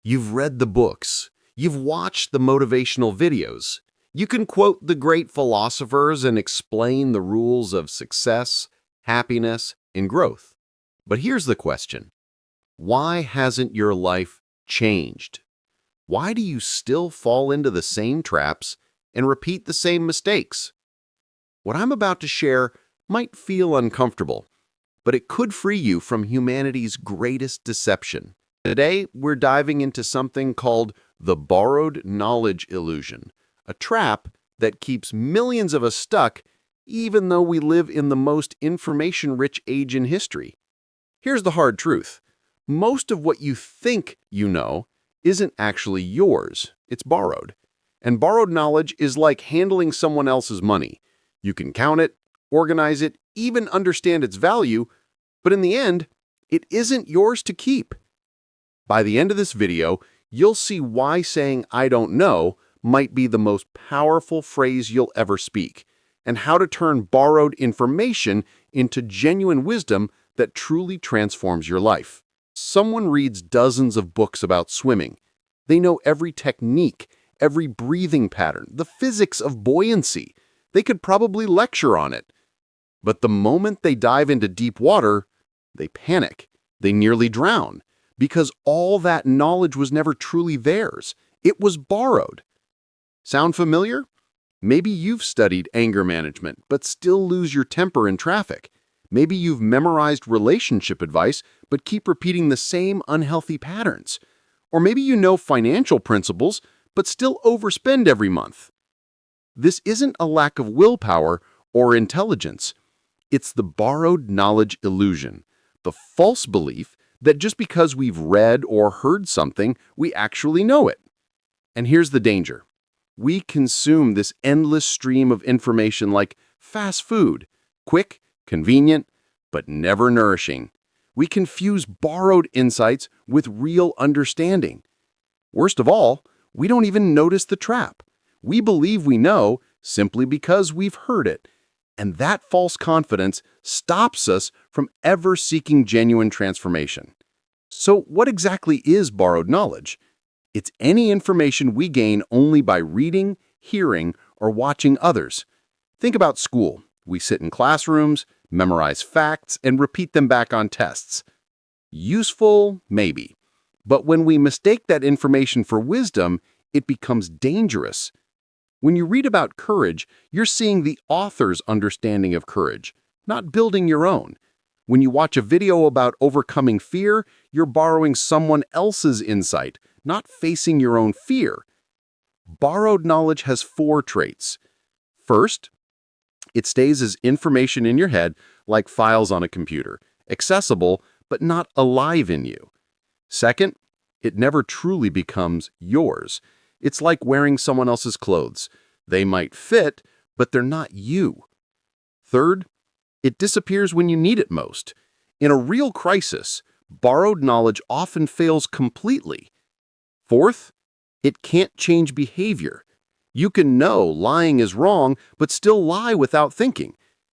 You've read the books. You've watched the motivational videos. You can quote the great philosophers and explain the rules of success, happiness, and growth. But here's the question. Why hasn't your life changed? Why do you still fall into the same traps and repeat the same mistakes? What I'm about to share might feel uncomfortable, but it could free you from humanity's greatest deception. Today, we're diving into something called the borrowed knowledge illusion, a trap that keeps millions of us stuck even though we live in the most information-rich age in history. Here's the hard truth. Most of what you think you know isn't actually yours. It's borrowed. And borrowed knowledge is like handling someone else's money. You can count it, organize it, even understand its value, but in the end, it isn't yours to keep. By the end of this video, you'll see why saying "I don't know" might be the most powerful phrase you'll ever speak, and how to turn borrowed information into genuine wisdom that truly transforms your life. Someone reads dozens of books about swimming. They know every technique, every breathing pattern, the physics of buoyancy. They could probably lecture on it. But the moment they dive into deep water, they panic. They nearly drown. Because all that knowledge was never truly theirs. It was borrowed. Sound familiar? Maybe you've studied anger management, but still lose your temper in traffic. Maybe you've memorized relationship advice, but keep repeating the same unhealthy patterns. Or maybe you know financial principles, but still overspend every month. This isn't a lack of willpower or intelligence. It's the borrowed knowledge illusion, the false belief that just because we've read or heard something, we actually know it. And here's the danger. We consume this endless stream of information like fast food, quick, convenient, but never nourishing. We confuse borrowed insights with real understanding. Worst of all, we don't even notice the trap. We believe we know simply because we've heard it. And that false confidence stops us from ever seeking genuine transformation. So what exactly is borrowed knowledge? It's any information we gain only by reading, hearing, or watching others. Think about school. We sit in classrooms, memorize facts, and repeat them back on tests. Useful, maybe. But when we mistake that information for wisdom, it becomes dangerous. When you read about courage, you're seeing the author's understanding of courage, not building your own. When you watch a video about overcoming fear, you're borrowing someone else's insight, not facing your own fear. Borrowed knowledge has 4 traits. First, it stays as information in your head, like files on a computer, accessible but not alive in you. Second, it never truly becomes yours. It's like wearing someone else's clothes. They might fit, but they're not you. Third, it disappears when you need it most. In a real crisis, borrowed knowledge often fails completely. Fourth, it can't change behavior. You can know lying is wrong, but still lie without thinking.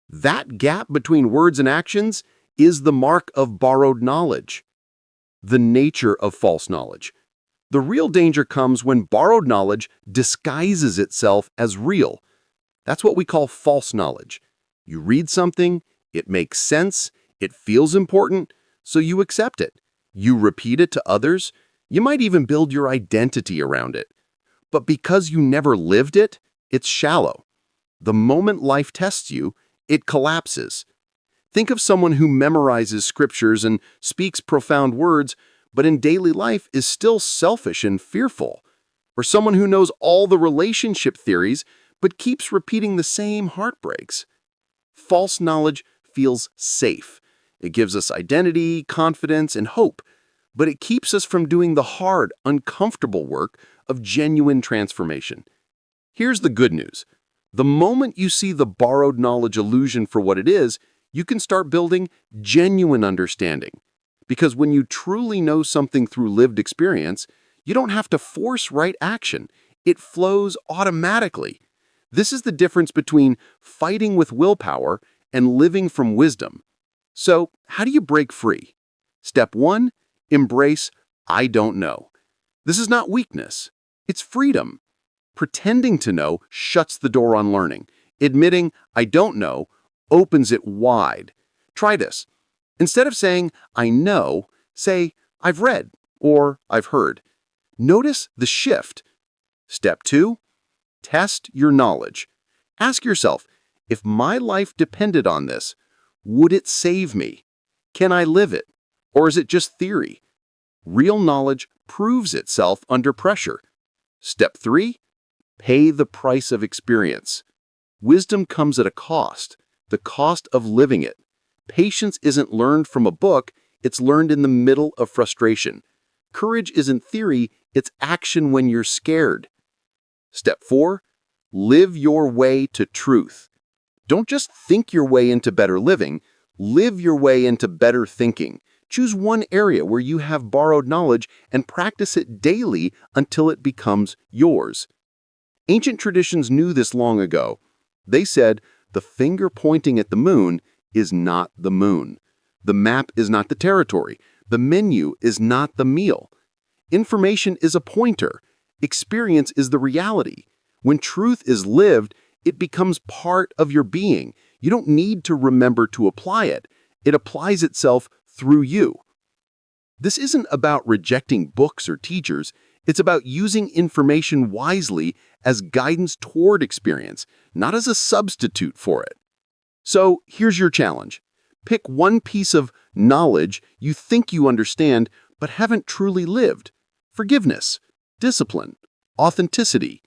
That gap between words and actions is the mark of borrowed knowledge. The nature of false knowledge. The real danger comes when borrowed knowledge disguises itself as real. That's what we call false knowledge. You read something, it makes sense, it feels important, so you accept it. You repeat it to others. You might even build your identity around it. But because you never lived it, it's shallow. The moment life tests you, it collapses. Think of someone who memorizes scriptures and speaks profound words, but in daily life is still selfish and fearful. Or someone who knows all the relationship theories, but keeps repeating the same heartbreaks. False knowledge feels safe. It gives us identity, confidence, and hope, but it keeps us from doing the hard, uncomfortable work of genuine transformation. Here's the good news. The moment you see the borrowed knowledge illusion for what it is, you can start building genuine understanding. Because when you truly know something through lived experience, you don't have to force right action. It flows automatically. This is the difference between fighting with willpower and living from wisdom. So, how do you break free? Step 1, embrace "I don't know." This is not weakness. It's freedom. Pretending to know shuts the door on learning. Admitting, I don't know, opens it wide. Try this. Instead of saying, I know, say, I've read or I've heard. Notice the shift. Step 2, test your knowledge. Ask yourself, if my life depended on this, would it save me? Can I live it? Or is it just theory? Real knowledge proves itself under pressure. Step 3, pay the price of experience. Wisdom comes at a cost, the cost of living it. Patience isn't learned from a book, it's learned in the middle of frustration. Courage isn't theory, it's action when you're scared. Step 4, live your way to truth. Don't just think your way into better living, live your way into better thinking. Choose one area where you have borrowed knowledge and practice it daily until it becomes yours. Ancient traditions knew this long ago. They said, the finger pointing at the moon is not the moon. The map is not the territory. The menu is not the meal. Information is a pointer. Experience is the reality. When truth is lived, it becomes part of your being. You don't need to remember to apply it. It applies itself through you. This isn't about rejecting books or teachers. It's about using information wisely as guidance toward experience, not as a substitute for it. So here's your challenge. Pick one piece of knowledge you think you understand but haven't truly lived. Forgiveness, discipline, authenticity.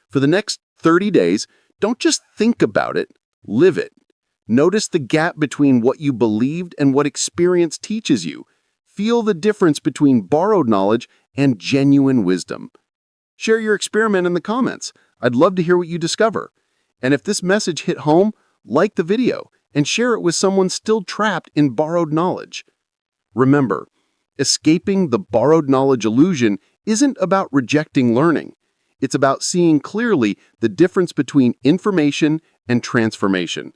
For the next 30 days, don't just think about it, live it. Notice the gap between what you believed and what experience teaches you. Feel the difference between borrowed knowledge and genuine wisdom. Share your experiment in the comments. I'd love to hear what you discover. And if this message hit home, like the video and share it with someone still trapped in borrowed knowledge. Remember, escaping the borrowed knowledge illusion isn't about rejecting learning. It's about seeing clearly the difference between information and transformation.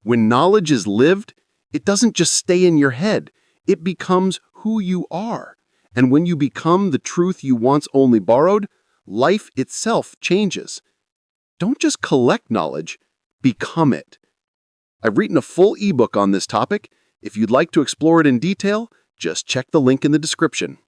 When knowledge is lived, it doesn't just stay in your head. It becomes who you are. And when you become the truth you once only borrowed, life itself changes. Don't just collect knowledge, become it. I've written a full ebook on this topic. If you'd like to explore it in detail, just check the link in the description.